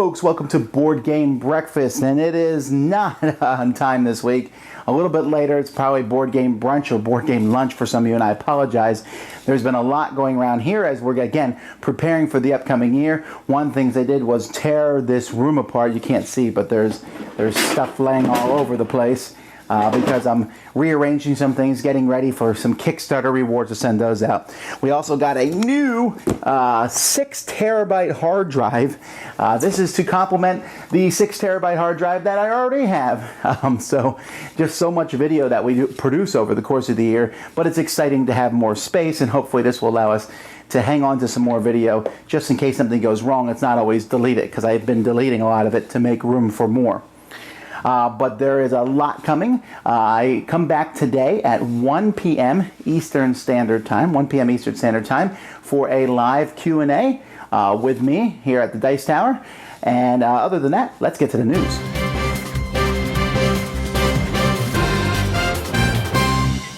folks, welcome to Board Game Breakfast, and it is not on time this week. A little bit later, it's probably Board Game Brunch or Board Game Lunch for some of you, and I apologize. There's been a lot going around here as we're, again, preparing for the upcoming year. One thing they did was tear this room apart. You can't see, but there's stuff laying all over the place. Because I'm rearranging some things, getting ready for some Kickstarter rewards to send those out. We also got a new 6 terabyte hard drive. This is to complement the 6 terabyte hard drive that I already have. So just so much video that we produce over the course of the year, but it's exciting to have more space, and hopefully this will allow us to hang on to some more video just in case something goes wrong. It's not always delete it, because I've been deleting a lot of it to make room for more. But there is a lot coming. I come back today at 1 p.m. Eastern Standard Time, for a live Q&A with me here at the Dice Tower. And other than that, let's get to the news.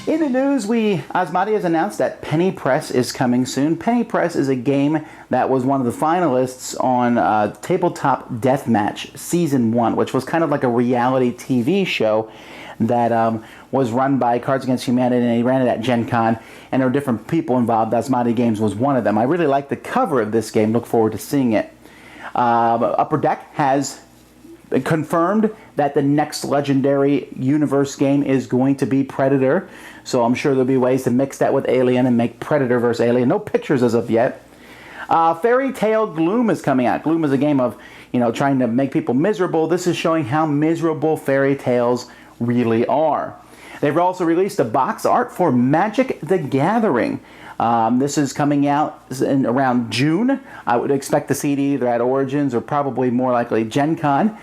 In the news, Asmodee has announced that Penny Press is coming soon. Penny Press is a game that was one of the finalists on Tabletop Deathmatch Season 1, which was kind of like a reality TV show that was run by Cards Against Humanity, and they ran it at Gen Con, and there were different people involved. Asmodee Games was one of them. I really like the cover of this game. Look forward to seeing it. Upper Deck has confirmed that the next Legendary Universe game is going to be Predator. So I'm sure there'll be ways to mix that with Alien and make Predator versus Alien. No pictures as of yet. Fairy Tale Gloom is coming out. Gloom is a game of, trying to make people miserable. This is showing how miserable fairy tales really are. They've also released a box art for Magic the Gathering. This is coming out in around June. I would expect to see it either at Origins or probably more likely Gen Con.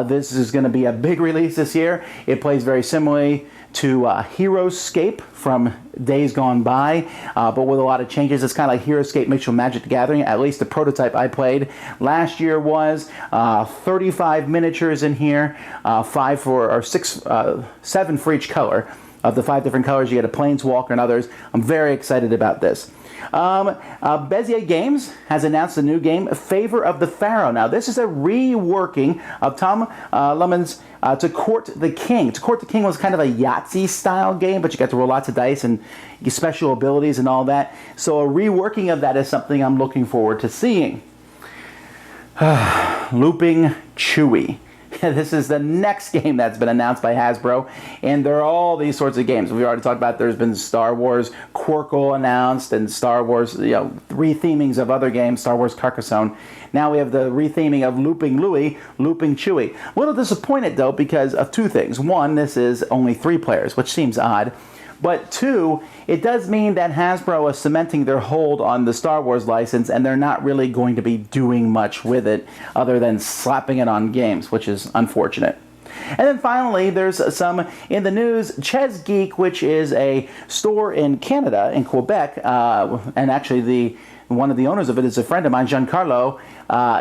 This is going to be a big release this year. It plays very similarly to Heroescape from Days Gone By, but with a lot of changes. It's kind of like Heroescape mixed with Magic the Gathering. At least the prototype I played last year was 35 miniatures in here, 7 for each color. Of the 5 different colors, you get a Planeswalker and others. I'm very excited about this. Bezier Games has announced a new game, Favor of the Pharaoh. Now, this is a reworking of Tom Lemon's To Court the King. To Court the King was kind of a Yahtzee-style game, but you got to roll lots of dice and get special abilities and all that. So a reworking of that is something I'm looking forward to seeing. Looping Chewy. This is the next game that's been announced by Hasbro, and there are all these sorts of games. We already talked about there's been Star Wars Quirkle announced, and Star Wars, rethemings of other games, Star Wars Carcassonne. Now we have the retheming of Looping Louie, Looping Chewy. A little disappointed, though, because of 2 things. One, this is only 3 players, which seems odd. But 2, it does mean that Hasbro is cementing their hold on the Star Wars license, and they're not really going to be doing much with it other than slapping it on games, which is unfortunate. And then finally, there's some in the news. Chaz Geek, which is a store in Canada, in Quebec, and actually one of the owners of it is a friend of mine, Giancarlo.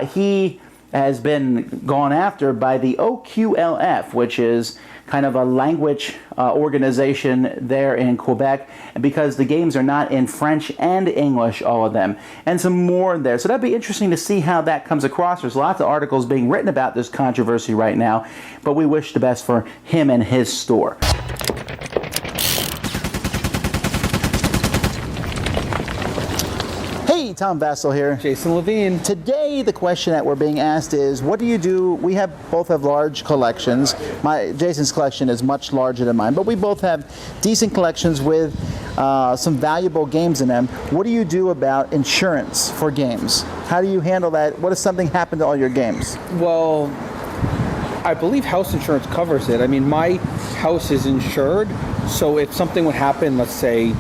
He has been gone after by the OQLF, which is kind of a language organization there in Quebec, because the games are not in French and English, all of them, and some more in there. So that'd be interesting to see how that comes across. There's lots of articles being written about this controversy right now, but we wish the best for him and his store. Hey, Tom Vassell here. Jason Levine. Today, the question that we're being asked is, what do you do? We both have large collections. Jason's collection is much larger than mine, but we both have decent collections with some valuable games in them. What do you do about insurance for games? How do you handle that? What if something happened to all your games? Well, I believe house insurance covers it. I mean, my house is insured, so if something would happen, let's say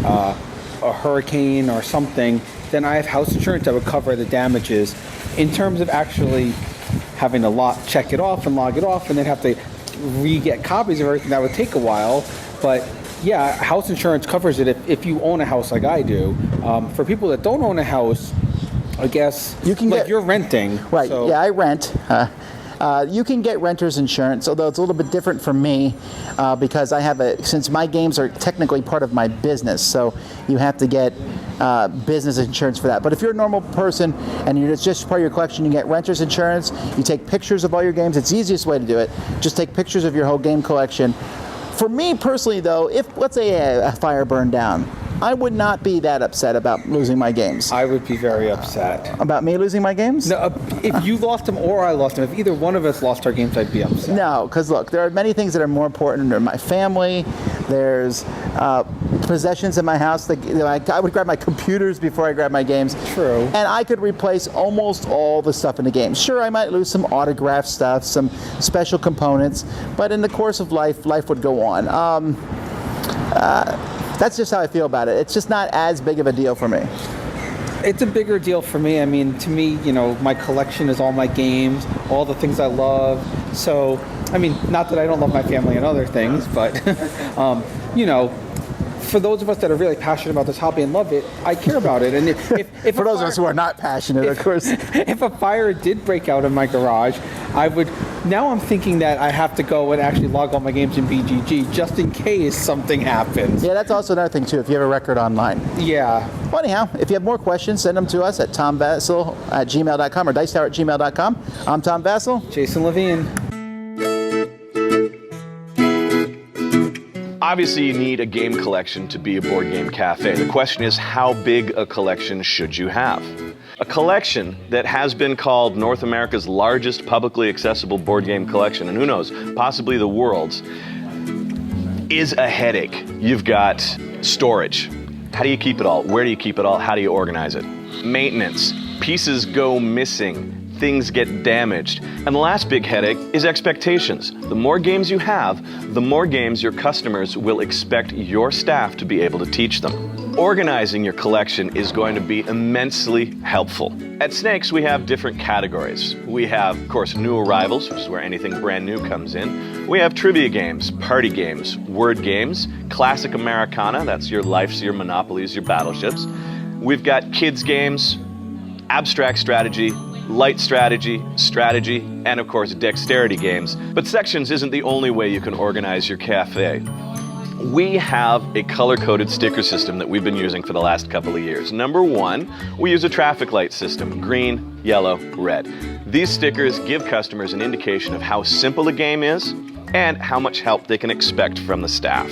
a hurricane or something, then I have house insurance that would cover the damages. In terms of actually having to check it off and log it off and then have to re-get copies of everything, that would take a while. But yeah, house insurance covers it if you own a house like I do. For people that don't own a house, I guess you're renting. Right, so. Yeah, I rent. You can get renter's insurance, although it's a little bit different for me because since my games are technically part of my business, so you have to get business insurance for that. But if you're a normal person and it's just part of your collection, you get renter's insurance. You take pictures of all your games. It's the easiest way to do it. Just take pictures of your whole game collection. For me personally, though, if let's say a fire burned down, I would not be that upset about losing my games. I would be very upset. About me losing my games? No, if you lost them or I lost them, if either one of us lost our games, I'd be upset. No, because look, there are many things that are more important. There's my family, there's possessions in my house. I would grab my computers before I grab my games. True. And I could replace almost all the stuff in the game. Sure, I might lose some autograph stuff, some special components, but in the course of life would go on. That's just how I feel about it. It's just not as big of a deal for me. It's a bigger deal for me. I mean, to me, my collection is all my games, all the things I love. So, I mean, not that I don't love my family and other things, but, for those of us that are really passionate about this hobby and love it, I care about it. And if for those of us who are not passionate, of course. If a fire did break out in my garage, now I'm thinking that I have to go and actually log all my games in BGG just in case something happens. Yeah, that's also another thing too, if you have a record online. Yeah. Well, anyhow, if you have more questions, send them to us at tomvassell@gmail.com or dicetower@gmail.com. I'm Tom Vassell. Jason Levine. Obviously, you need a game collection to be a board game cafe. The question is, how big a collection should you have? A collection that has been called North America's largest publicly accessible board game collection, and who knows, possibly the world's, is a headache. You've got storage. How do you keep it all? Where do you keep it all? How do you organize it? Maintenance. Pieces go missing. Things get damaged. And the last big headache is expectations. The more games you have, the more games your customers will expect your staff to be able to teach them. Organizing your collection is going to be immensely helpful. At Snakes, we have different categories. We have, of course, new arrivals, which is where anything brand new comes in. We have trivia games, party games, word games, classic Americana, that's your Lifes, your Monopolies, your Battleships. We've got kids games, abstract strategy, light strategy, and of course dexterity games. But sections isn't the only way you can organize your cafe. We have a color-coded sticker system that we've been using for the last couple of years. Number one, we use a traffic light system, green, yellow, red. These stickers give customers an indication of how simple a game is and how much help they can expect from the staff.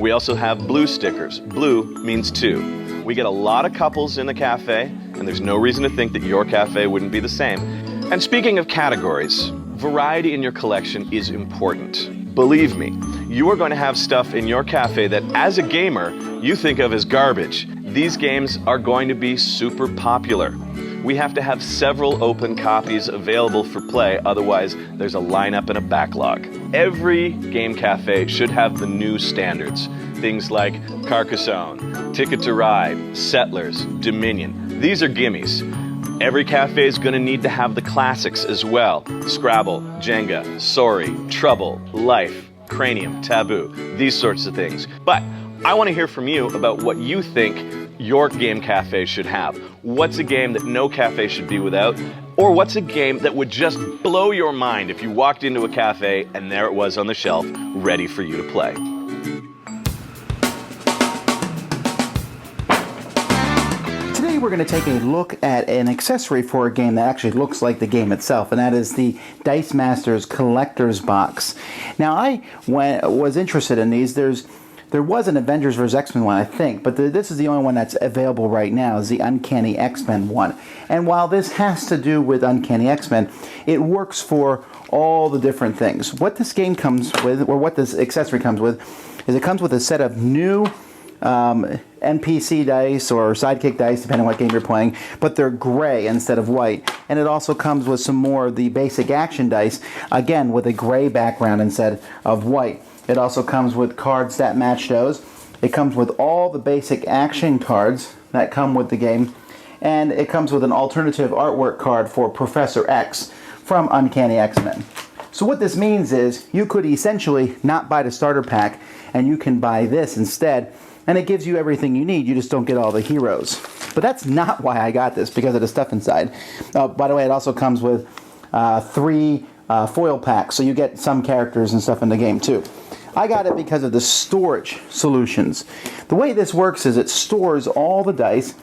We also have blue stickers. Blue means two. We get a lot of couples in the cafe, and there's no reason to think that your cafe wouldn't be the same. And speaking of categories, variety in your collection is important. Believe me, you are going to have stuff in your cafe that, as a gamer, you think of as garbage. These games are going to be super popular. We have to have several open copies available for play, otherwise there's a lineup and a backlog. Every game cafe should have the new standards. Things like Carcassonne, Ticket to Ride, Settlers, Dominion. These are gimmies. Every cafe is going to need to have the classics as well. Scrabble, Jenga, Sorry, Trouble, Life, Cranium, Taboo, these sorts of things. But I want to hear from you about what you think your game cafe should have. What's a game that no cafe should be without? Or what's a game that would just blow your mind if you walked into a cafe and there it was on the shelf, ready for you to play? Today we're going to take a look at an accessory for a game that actually looks like the game itself, and that is the Dice Masters Collector's Box. Now, I was interested in these. There was an Avengers vs. X-Men one, I think, but this is the only one that's available right now, is the Uncanny X-Men one. And while this has to do with Uncanny X-Men, it works for all the different things. What this game comes with, or what this accessory comes with, is it comes with a set of new NPC dice or sidekick dice, depending on what game you're playing, but they're gray instead of white. And it also comes with some more of the basic action dice, again with a gray background instead of white. It also comes with cards that match those. It comes with all the basic action cards that come with the game. And it comes with an alternative artwork card for Professor X from Uncanny X-Men. So what this means is you could essentially not buy the starter pack and you can buy this instead. And it gives you everything you need. You just don't get all the heroes. But that's not why I got this, because of the stuff inside. By the way, it also comes with 3 foil packs, so you get some characters and stuff in the game too. I got it because of the storage solutions. The way this works is it stores all the dice.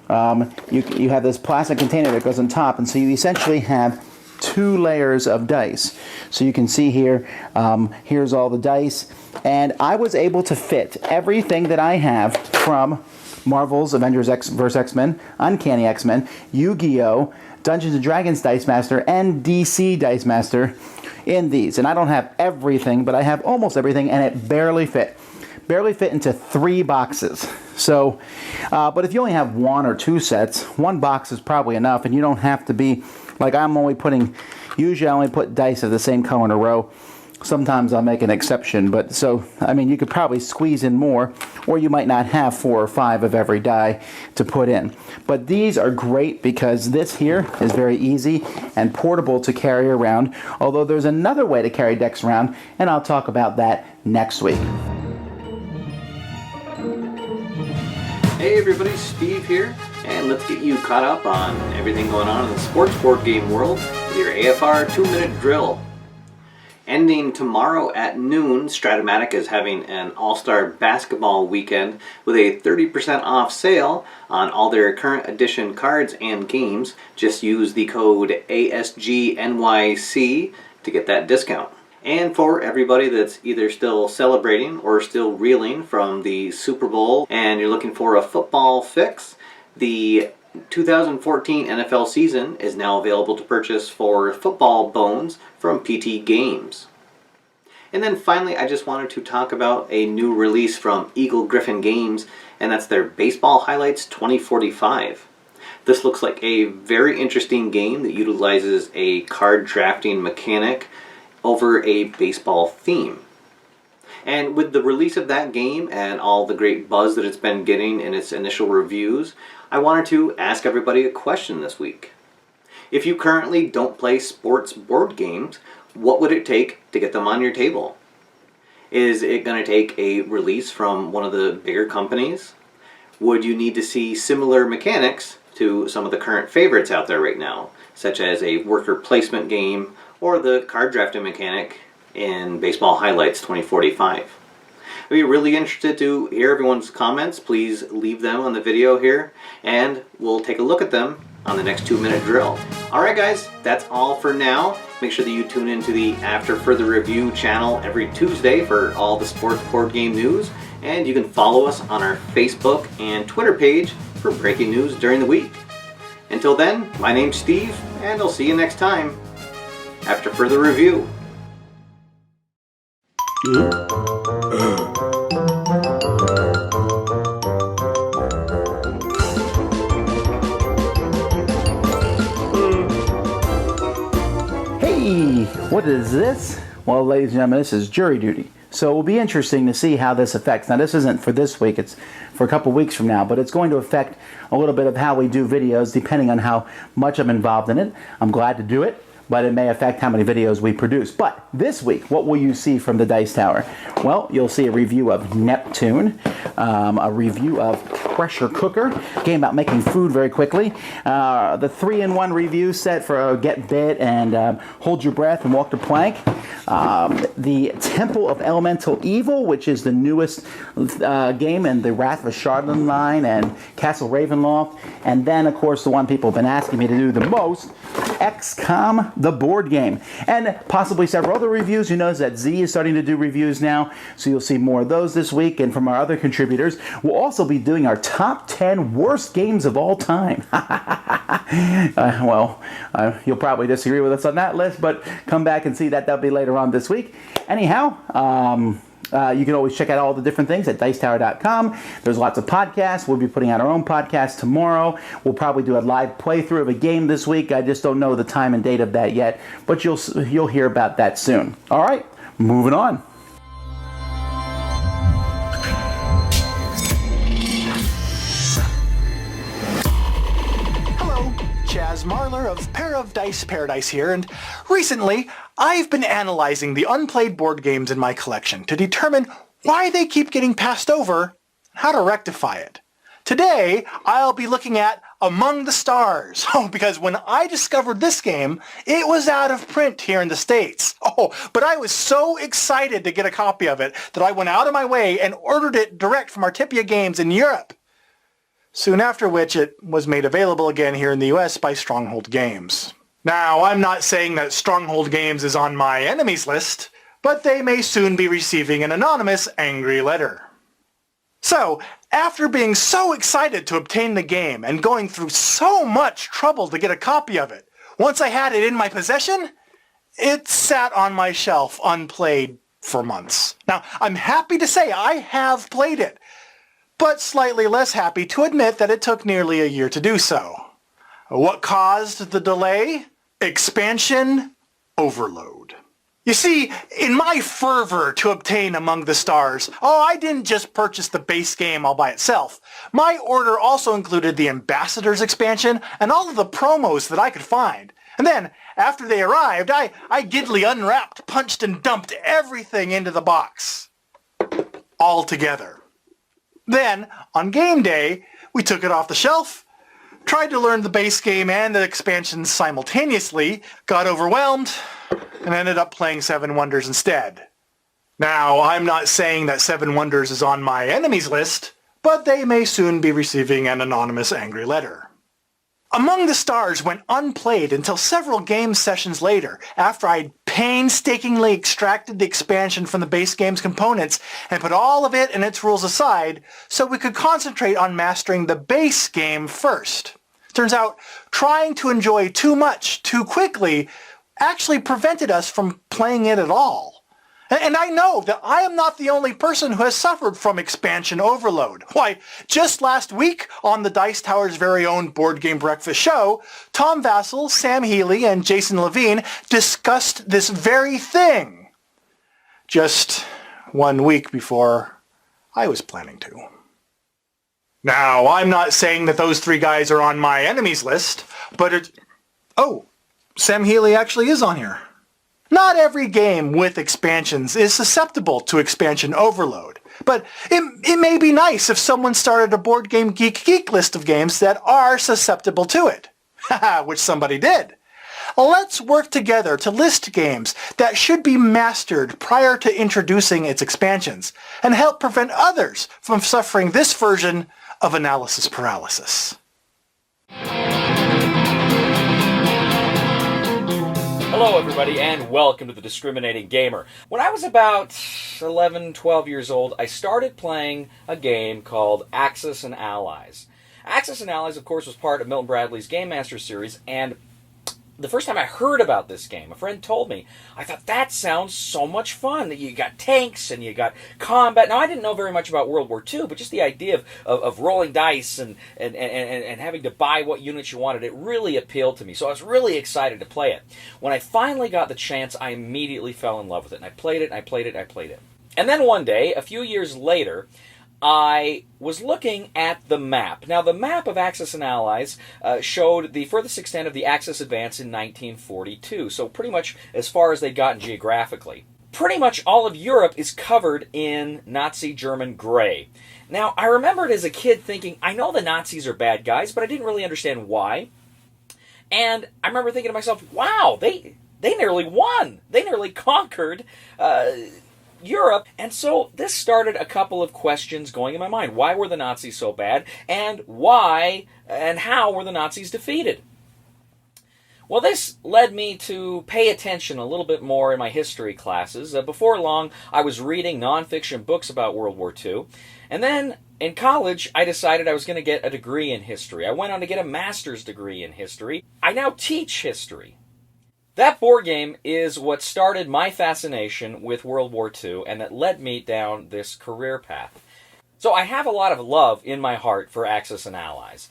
You have this plastic container that goes on top, and so you essentially have 2 layers of dice. So you can see here, here's all the dice, and I was able to fit everything that I have from Marvel's Avengers vs. X-Men, Uncanny X-Men, Yu-Gi-Oh!, Dungeons & Dragons Dice Master, and DC Dice Master in these. And I don't have everything, but I have almost everything, and it barely fit. Barely fit into 3 boxes. So, but if you only have 1 or 2 sets, 1 box is probably enough, and you don't have to be, like usually I only put dice of the same color in a row. Sometimes I'll make an exception, but so, I mean, you could probably squeeze in more, or you might not have 4 or 5 of every die to put in. But these are great because this here is very easy and portable to carry around, although there's another way to carry decks around, and I'll talk about that next week. Hey everybody, Steve here, and let's get you caught up on everything going on in the sports board game world with your AFR 2 Minute Drill. Ending tomorrow at noon, Stratomatic is having an all-star basketball weekend with a 30% off sale on all their current edition cards and games. Just use the code ASGNYC to get that discount. And for everybody that's either still celebrating or still reeling from the Super Bowl and you're looking for a football fix, the 2014 NFL season is now available to purchase for Football Bones from PT Games. And then finally, I just wanted to talk about a new release from Eagle Gryphon Games, and that's their Baseball Highlights 2045. This looks like a very interesting game that utilizes a card drafting mechanic over a baseball theme. And with the release of that game and all the great buzz that it's been getting in its initial reviews, I wanted to ask everybody a question this week. If you currently don't play sports board games, what would it take to get them on your table? Is it going to take a release from one of the bigger companies? Would you need to see similar mechanics to some of the current favorites out there right now, such as a worker placement game or the card drafting mechanic in Baseball Highlights 2045? I'd be really interested to hear everyone's comments. Please leave them on the video here, and we'll take a look at them on the next 2 Minute Drill. Alright guys, that's all for now. Make sure that you tune into the After Further Review channel every Tuesday for all the sports board game news, and you can follow us on our Facebook and Twitter page for breaking news during the week. Until then, my name's Steve, and I'll see you next time. After Further Review. Hey, what is this? Well, ladies and gentlemen, this is jury duty. So it will be interesting to see how this affects. Now, this isn't for this week, it's for a couple weeks from now, but it's going to affect a little bit of how we do videos depending on how much I'm involved in it. I'm glad to do it, but it may affect how many videos we produce. But this week, what will you see from the Dice Tower? Well, you'll see a review of Neptune, a review of Pressure Cooker, a game about making food very quickly, the 3-in-1 review set for Get Bit and Hold Your Breath and Walk the Plank, the Temple of Elemental Evil, which is the newest game in the Wrath of Shardlin line, and Castle Ravenloft, and then, of course, the one people have been asking me to do the most, XCOM, the board game, and possibly several other reviews. You notice that Z is starting to do reviews now, so you'll see more of those this week. And from our other contributors, we'll also be doing our top 10 worst games of all time. You'll probably disagree with us on that list, but come back and see that. That'll be later on this week. Anyhow, you can always check out all the different things at Dicetower.com. There's lots of podcasts. We'll be putting out our own podcast tomorrow. We'll probably do a live playthrough of a game this week. I just don't know the time and date of that yet, but you'll hear about that soon. All right, moving on. Chaz Marler of Pair of Dice Paradise here, and recently I've been analyzing the unplayed board games in my collection to determine why they keep getting passed over and how to rectify it. Today I'll be looking at Among the Stars. Oh, because when I discovered this game, it was out of print here in the States. Oh, but I was so excited to get a copy of it that I went out of my way and ordered it direct from Whitlepedia Games in Europe. Soon after which it was made available again here in the US by Stronghold Games. Now, I'm not saying that Stronghold Games is on my enemies list, but they may soon be receiving an anonymous angry letter. So, after being so excited to obtain the game and going through so much trouble to get a copy of it, once I had it in my possession, it sat on my shelf unplayed for months. Now, I'm happy to say I have played it, but slightly less happy to admit that it took nearly a year to do so. What caused the delay? Expansion overload. You see, in my fervor to obtain Among the Stars, I didn't just purchase the base game all by itself. My order also included the Ambassadors expansion and all of the promos that I could find. And then, after they arrived, I giddily unwrapped, punched, and dumped everything into the box. All together. Then, on game day, we took it off the shelf, tried to learn the base game and the expansions simultaneously, got overwhelmed, and ended up playing Seven Wonders instead. Now, I'm not saying that Seven Wonders is on my enemies list, but they may soon be receiving an anonymous angry letter. Among the Stars went unplayed until several game sessions later, after I'd painstakingly extracted the expansion from the base game's components and put all of it and its rules aside so we could concentrate on mastering the base game first. Turns out, trying to enjoy too much too quickly actually prevented us from playing it at all. And I know that I am not the only person who has suffered from expansion overload. Why, just last week on the Dice Tower's very own Board Game Breakfast show, Tom Vassell, Sam Healy, and Jason Levine discussed this very thing. Just 1 week before I was planning to. Now, I'm not saying that those three guys are on my enemies list, but oh, Sam Healy actually is on here. Not every game with expansions is susceptible to expansion overload, but it may be nice if someone started a Board Game Geek list of games that are susceptible to it. Haha, which somebody did. Let's work together to list games that should be mastered prior to introducing its expansions, and help prevent others from suffering this version of analysis paralysis. Hello everybody and welcome to the Discriminating Gamer. When I was about 11, 12 years old, I started playing a game called Axis and Allies. Axis and Allies, of course, was part of Milton Bradley's Game Master series, and the first time I heard about this game, a friend told me, I thought, that sounds so much fun. You got tanks and you got combat. Now, I didn't know very much about World War II, but just the idea of rolling dice and having to buy what units you wanted, it really appealed to me. So I was really excited to play it. When I finally got the chance, I immediately fell in love with it. And I played it, and I played it, and I played it. And then one day, a few years later, I was looking at the map. Now, the map of Axis and Allies showed the furthest extent of the Axis advance in 1942, so pretty much as far as they'd gotten geographically. Pretty much all of Europe is covered in Nazi German gray. Now, I remembered as a kid thinking, I know the Nazis are bad guys, but I didn't really understand why. And I remember thinking to myself, wow, they nearly won. They nearly conquered Europe, and so this started a couple of questions going in my mind. Why were the Nazis so bad, and why and how were the Nazis defeated? Well, this led me to pay attention a little bit more in my history classes. Before long, I was reading nonfiction books about World War II, and then in college, I decided I was going to get a degree in history. I went on to get a master's degree in history. I now teach history. That board game is what started my fascination with World War II and that led me down this career path. So I have a lot of love in my heart for Axis and Allies.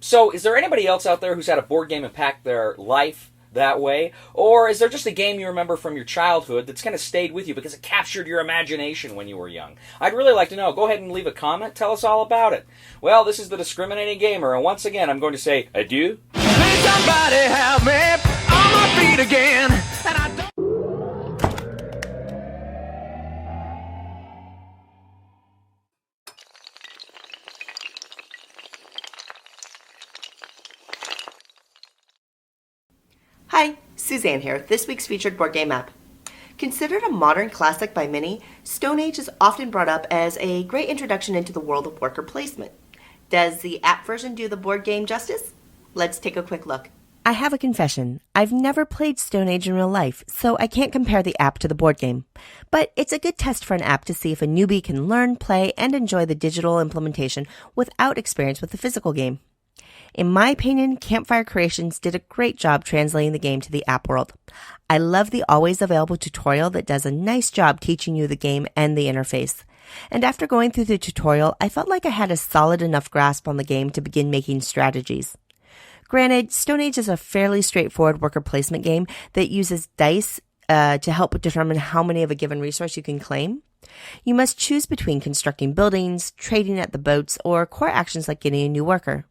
So is there anybody else out there who's had a board game impact their life that way? Or is there just a game you remember from your childhood that's kind of stayed with you because it captured your imagination when you were young? I'd really like to know. Go ahead and leave a comment. Tell us all about it. Well, this is the Discriminating Gamer, and once again, I'm going to say adieu. Please somebody help me on my feet again. And I don't... Suzanne here, this week's featured board game app. Considered a modern classic by many, Stone Age is often brought up as a great introduction into the world of worker placement. Does the app version do the board game justice? Let's take a quick look. I have a confession. I've never played Stone Age in real life, so I can't compare the app to the board game. But it's a good test for an app to see if a newbie can learn, play, and enjoy the digital implementation without experience with the physical game. In my opinion, Campfire Creations did a great job translating the game to the app world. I love the always available tutorial that does a nice job teaching you the game and the interface. And after going through the tutorial, I felt like I had a solid enough grasp on the game to begin making strategies. Granted, Stone Age is a fairly straightforward worker placement game that uses dice to help determine how many of a given resource you can claim. You must choose between constructing buildings, trading at the boats, or core actions like getting a new worker.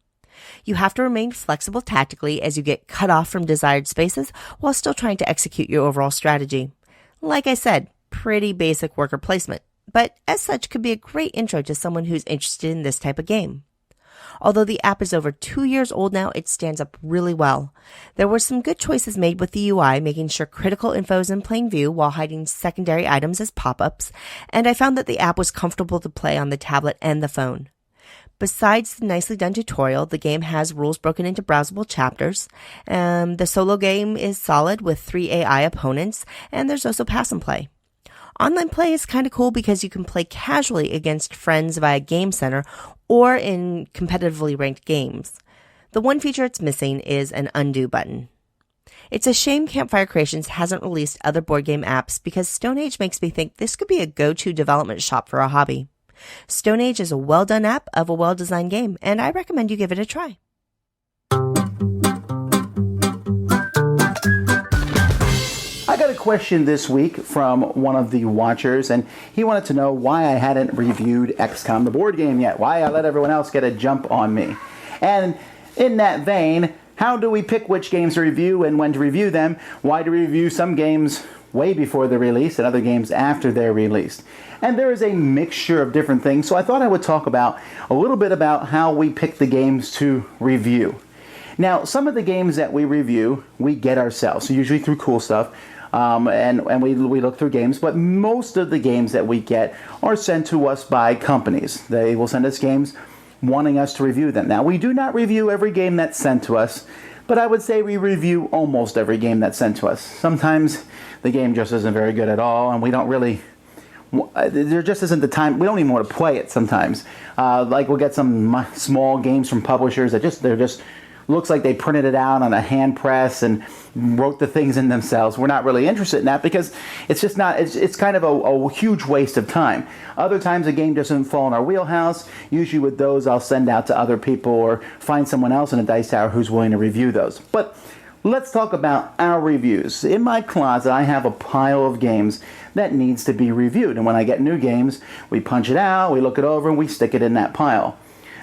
You have to remain flexible tactically as you get cut off from desired spaces while still trying to execute your overall strategy. Like I said, pretty basic worker placement, but as such could be a great intro to someone who's interested in this type of game. Although the app is over 2 years old now, it stands up really well. There were some good choices made with the UI, making sure critical info is in plain view while hiding secondary items as pop-ups, and I found that the app was comfortable to play on the tablet and the phone. Besides the nicely done tutorial, the game has rules broken into browsable chapters. The solo game is solid with 3 AI opponents, and there's also pass and play. Online play is kind of cool because you can play casually against friends via Game Center or in competitively ranked games. The one feature it's missing is an undo button. It's a shame Campfire Creations hasn't released other board game apps because Stone Age makes me think this could be a go-to development shop for a hobby. Stone Age is a well-done app of a well-designed game, and I recommend you give it a try. I got a question this week from one of the watchers, and he wanted to know why I hadn't reviewed XCOM, the board game, yet. Why I let everyone else get a jump on me. And in that vein, how do we pick which games to review and when to review them? Why do we review some games way before they're released and other games after they're released? And there is a mixture of different things, so I thought I would talk about a little bit about how we pick the games to review. Now, some of the games that we review, we get ourselves, usually through cool stuff, and we look through games, but most of the games that we get are sent to us by companies. They will send us games wanting us to review them. Now, we do not review every game that's sent to us, but I would say we review almost every game that's sent to us. Sometimes the game just isn't very good at all, and we don't really... there just isn't the time. We don't even want to play it sometimes. Like we'll get some small games from publishers that they're just looks like they printed it out on a hand press and wrote the things in themselves. We're not really interested in that because it's just not. It's kind of a huge waste of time. Other times a game doesn't fall in our wheelhouse. Usually with those, I'll send out to other people or find someone else in a dice tower who's willing to review those. But let's talk about our reviews. In my closet, I have a pile of games that needs to be reviewed. And when I get new games, we punch it out, we look it over, and we stick it in that pile.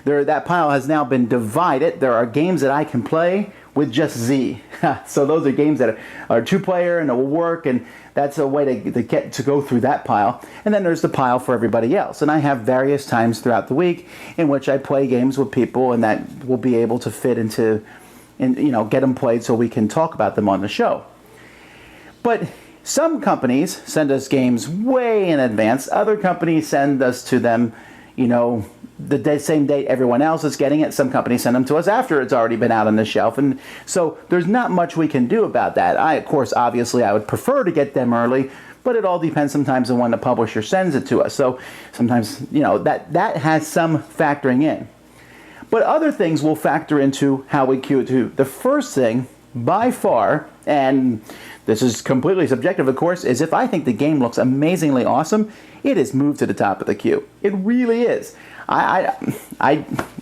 That pile has now been divided. There are games that I can play with just Z. So those are games that are two-player and it will work, and that's a way to get to go through that pile. And then there's the pile for everybody else. And I have various times throughout the week in which I play games with people, and that will be able to fit into, and get them played so we can talk about them on the show. But some companies send us games way in advance. Other companies send us to them, the same day everyone else is getting it. Some companies send them to us after it's already been out on the shelf. And so there's not much we can do about that. Obviously, I would prefer to get them early, but it all depends sometimes on when the publisher sends it to us. So sometimes, that has some factoring in. But other things will factor into how we queue it too. The first thing, by far, and this is completely subjective, of course, is if I think the game looks amazingly awesome, it is moved to the top of the queue. It really is.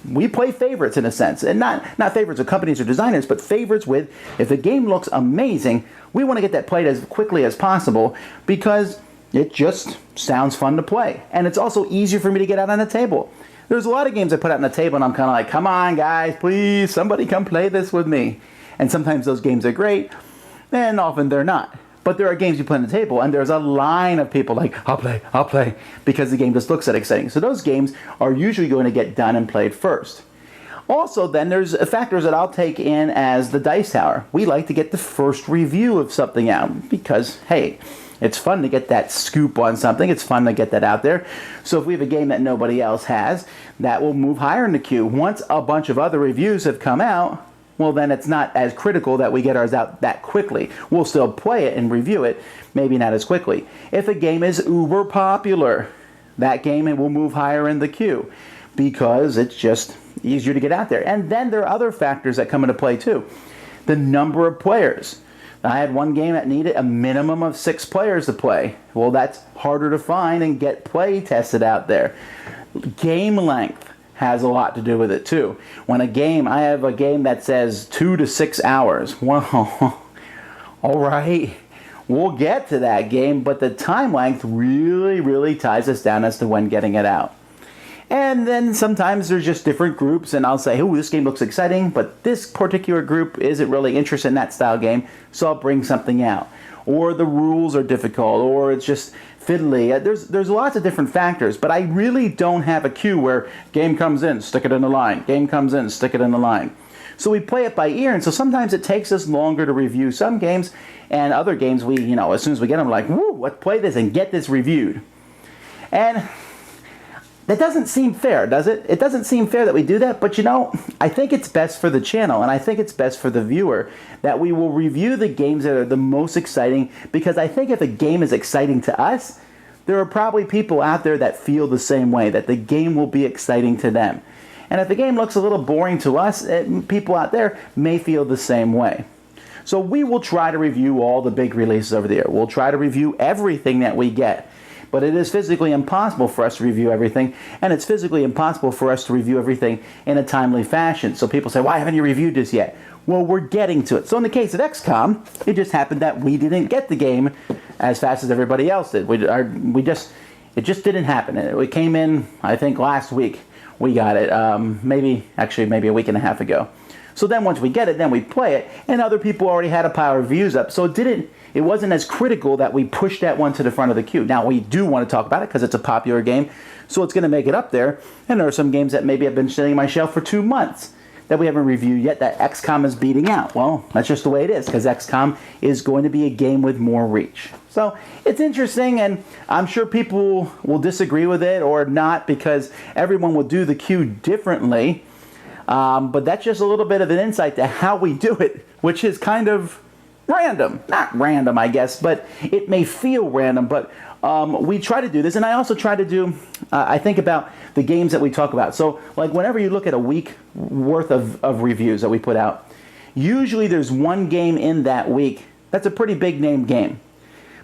We play favorites in a sense, and not favorites of companies or designers, but favorites with, if the game looks amazing, we want to get that played as quickly as possible because it just sounds fun to play. And it's also easier for me to get out on the table. There's a lot of games I put out on the table and I'm kind of like, come on guys, please, somebody come play this with me. And sometimes those games are great, and often they're not. But there are games you put on the table, and there's a line of people like, I'll play, because the game just looks that exciting. So those games are usually going to get done and played first. Also, then there's factors that I'll take in as the Dice Tower. We like to get the first review of something out because, hey, it's fun to get that scoop on something. It's fun to get that out there. So if we have a game that nobody else has, that will move higher in the queue. Once a bunch of other reviews have come out, well, then it's not as critical that we get ours out that quickly. We'll still play it and review it, maybe not as quickly. If a game is uber popular, that game will move higher in the queue because it's just easier to get out there. And then there are other factors that come into play too. The number of players. I had one game that needed a minimum of 6 players to play. Well, that's harder to find and get play tested out there. Game length has a lot to do with it too. I have a game that says 2 to 6 hours. Well, all right, we'll get to that game, but the time length really ties us down as to when getting it out. And then sometimes there's just different groups, and I'll say, oh, this game looks exciting, but this particular group isn't really interested in that style game, so I'll bring something out. Or the rules are difficult, or it's just fiddly. There's lots of different factors, but I really don't have a queue where game comes in, stick it in the line. Game comes in, stick it in the line. So we play it by ear, and so sometimes it takes us longer to review some games, and other games we, as soon as we get them, we're like, woo, let's play this and get this reviewed. And that doesn't seem fair, does it? It doesn't seem fair that we do that, but I think it's best for the channel, and I think it's best for the viewer that we will review the games that are the most exciting, because I think if a game is exciting to us, there are probably people out there that feel the same way, that the game will be exciting to them. And if the game looks a little boring to us, people out there may feel the same way. So we will try to review all the big releases over there. We'll try to review everything that we get. But it is physically impossible for us to review everything, and it's physically impossible for us to review everything in a timely fashion. So people say, why haven't you reviewed this yet? Well, we're getting to it. So in the case of XCOM, it just happened that we didn't get the game as fast as everybody else did. It just didn't happen. It came in, I think, last week. We got it, maybe a week and a half ago. So then once we get it, then we play it, and other people already had a pile of reviews up. So it wasn't as critical that we pushed that one to the front of the queue. Now, we do want to talk about it because it's a popular game, so it's going to make it up there. And there are some games that maybe have been sitting on my shelf for 2 months that we haven't reviewed yet that XCOM is beating out. Well, that's just the way it is, because XCOM is going to be a game with more reach. So it's interesting, and I'm sure people will disagree with it or not, because everyone will do the queue differently. But that's just a little bit of an insight to how we do it, which is kind of random. Not random, I guess, but it may feel random, but we try to do this. And I also try to do, I think about the games that we talk about. So, like, whenever you look at a week worth of reviews that we put out, usually there's one game in that week that's a pretty big name game,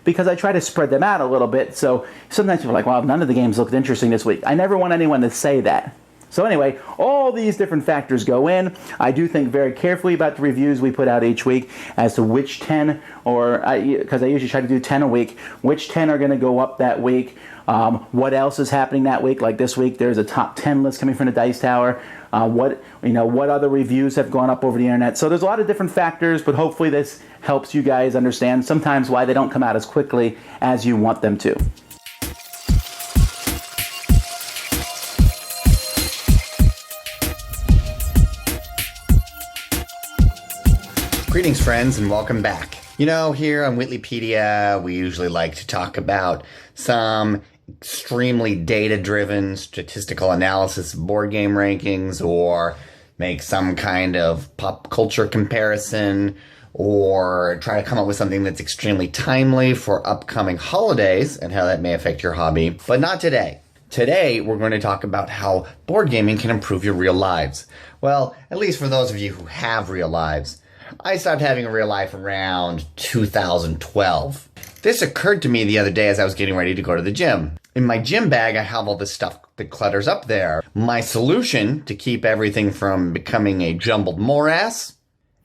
because I try to spread them out a little bit. So sometimes people are like, well, none of the games looked interesting this week. I never want anyone to say that. So anyway, all these different factors go in. I do think very carefully about the reviews we put out each week as to which 10, because I usually try to do 10 a week, which 10 are going to go up that week, what else is happening that week. Like this week, there's a top 10 list coming from the Dice Tower. What other reviews have gone up over the internet. So there's a lot of different factors, but hopefully this helps you guys understand sometimes why they don't come out as quickly as you want them to. Greetings, friends, and welcome back. Here on Whitlepedia, we usually like to talk about some extremely data-driven statistical analysis of board game rankings, or make some kind of pop culture comparison, or try to come up with something that's extremely timely for upcoming holidays and how that may affect your hobby. But not today. Today, we're going to talk about how board gaming can improve your real lives. Well, at least for those of you who have real lives. I stopped having a real life around 2012. This occurred to me the other day as I was getting ready to go to the gym. In my gym bag, I have all this stuff that clutters up there. My solution to keep everything from becoming a jumbled morass: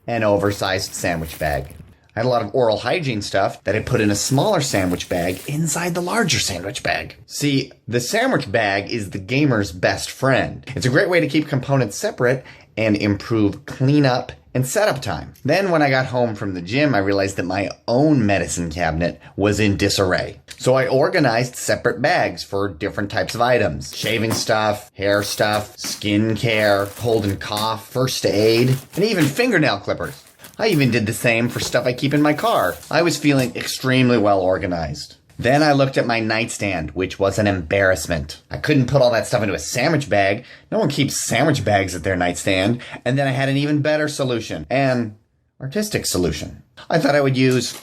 an oversized sandwich bag. I had a lot of oral hygiene stuff that I put in a smaller sandwich bag inside the larger sandwich bag. See, the sandwich bag is the gamer's best friend. It's a great way to keep components separate and improve cleanup and setup time. Then when I got home from the gym, I realized that my own medicine cabinet was in disarray. So I organized separate bags for different types of items. Shaving stuff, hair stuff, skin care, cold and cough, first aid, and even fingernail clippers. I even did the same for stuff I keep in my car. I was feeling extremely well organized. Then I looked at my nightstand, which was an embarrassment. I couldn't put all that stuff into a sandwich bag. No one keeps sandwich bags at their nightstand. And then I had an even better solution, an artistic solution. I thought I would use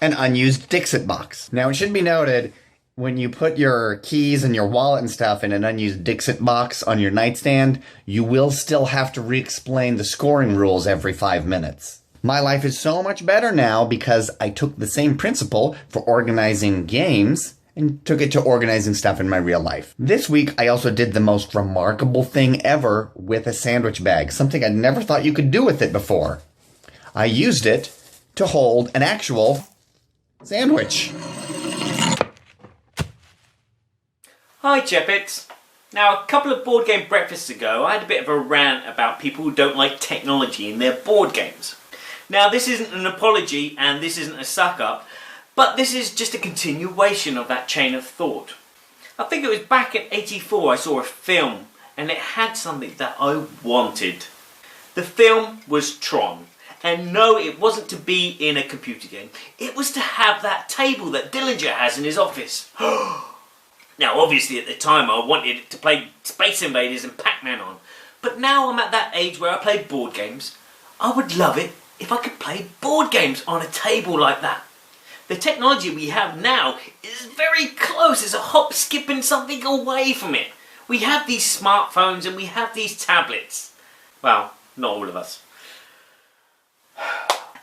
an unused Dixit box. Now, it should be noted, when you put your keys and your wallet and stuff in an unused Dixit box on your nightstand, you will still have to re-explain the scoring rules every 5 minutes. My life is so much better now because I took the same principle for organizing games and took it to organizing stuff in my real life. This week, I also did the most remarkable thing ever with a sandwich bag, something I never thought you could do with it before. I used it to hold an actual sandwich. Hi Jeppets. Now, a couple of board game breakfasts ago, I had a bit of a rant about people who don't like technology in their board games. Now, this isn't an apology and this isn't a suck-up, but this is just a continuation of that chain of thought. I think it was back in '84 I saw a film and it had something that I wanted. The film was Tron. And no, it wasn't to be in a computer game. It was to have that table that Dillinger has in his office. Now, obviously at the time I wanted to play Space Invaders and Pac-Man on. But now I'm at that age where I play board games. I would love it if I could play board games on a table like that. The technology we have now is very close. It's a hop, skip and something away from it. We have these smartphones and we have these tablets. Well, not all of us.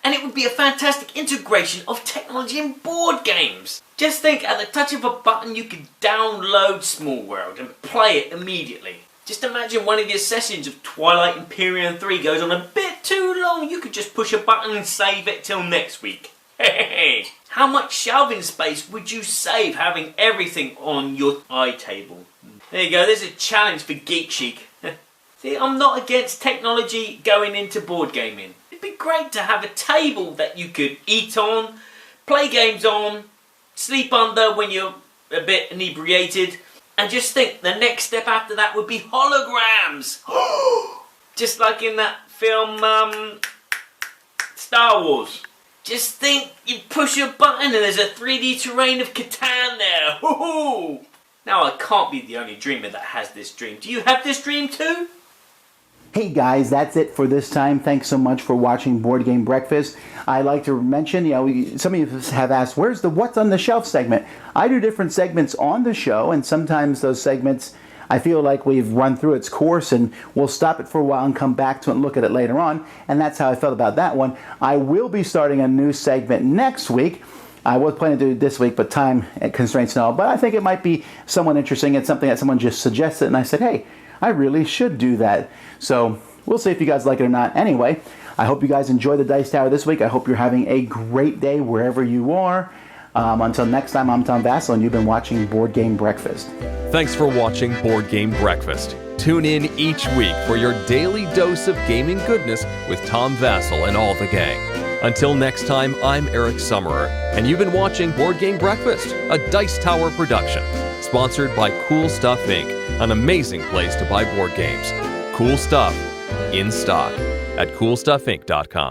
And it would be a fantastic integration of technology in board games. Just think, at the touch of a button you could download Small World and play it immediately. Just imagine one of your sessions of Twilight Imperium 3 goes on a bit too long. You could just push a button and save it till next week. Hey, how much shelving space would you save having everything on your iTable? There you go, there's a challenge for Geek Chic. See, I'm not against technology going into board gaming. It'd be great to have a table that you could eat on, play games on, sleep under when you're a bit inebriated, and just think the next step after that would be holograms. Just like in that film Star Wars. Just think, you push a button and there's a 3D terrain of Catan there. Now, I can't be the only dreamer that has this dream. Do you have this dream too? Hey guys, that's it for this time. Thanks so much for watching Board Game Breakfast. I'd like to mention, some of you have asked, where's the What's on the Shelf segment? I do different segments on the show, and sometimes those segments, I feel like we've run through its course, and we'll stop it for a while and come back to it and look at it later on, and that's how I felt about that one. I will be starting a new segment next week. I was planning to do it this week, but time constraints and all, but I think it might be somewhat interesting. It's something that someone just suggested, and I said, hey, I really should do that. So we'll see if you guys like it or not. Anyway, I hope you guys enjoy the Dice Tower this week. I hope you're having a great day wherever you are. Until next time, I'm Tom Vassell, and you've been watching Board Game Breakfast. Thanks for watching Board Game Breakfast. Tune in each week for your daily dose of gaming goodness with Tom Vassell and all the gang. Until next time, I'm Eric Summerer, and you've been watching Board Game Breakfast, a Dice Tower production, sponsored by Cool Stuff Inc., an amazing place to buy board games. Cool stuff in stock at CoolStuffInc.com.